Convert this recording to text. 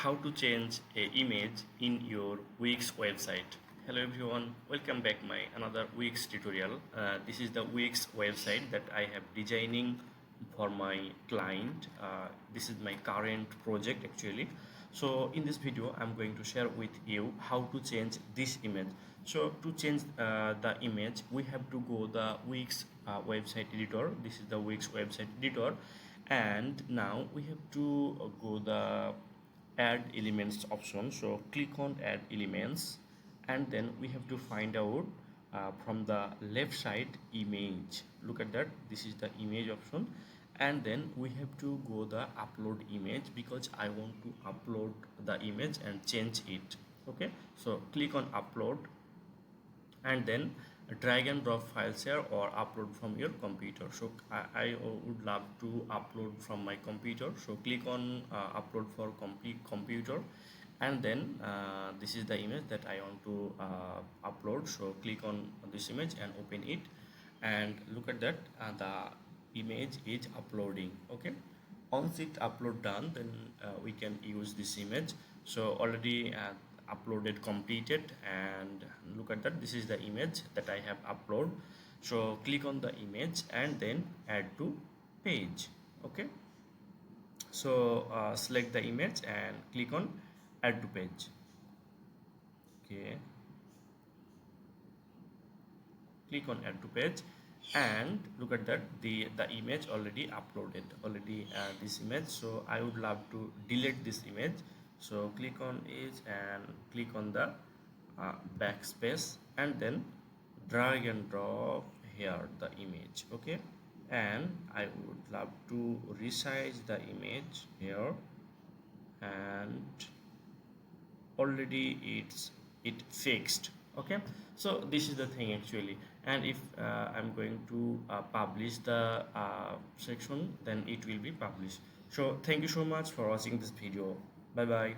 how to change a image in your Wix website. Hello everyone, welcome back my another Wix tutorial. This is the Wix website that I have designing for my client. This is my current project actually. So in this video I'm going to share with you how to change this image. So to change the image we have to go the Wix website editor. This is the Wix website editor, and now we have to go the add elements option. So click on add elements, and then we have to find out from the left side image. Look at that, this is the image option, and then we have to go the upload image because I want to upload the image and change it. Okay, so click on upload, and then drag and drop files here or upload from your computer. So I would love to upload from my computer, so click on upload for computer, and then this is the image that I want to upload. So click on this image and open it, and look at that, the image is uploading. Okay, once it upload done, then we can use this image. So already uploaded completed, and look at that, this is the image that I have uploaded. So click on the image and then add to page. Okay, so select the image and click on add to page. Okay, click on add to page, and look at that, the image already uploaded already, this image. So I would love to delete this image. So click on it and click on the backspace, and then drag and drop here the image. Okay, and I would love to resize the image here, and already it fixed. Okay, so this is the thing actually, and if I'm going to publish the section, then it will be published. So thank you so much for watching this video. Bye bye.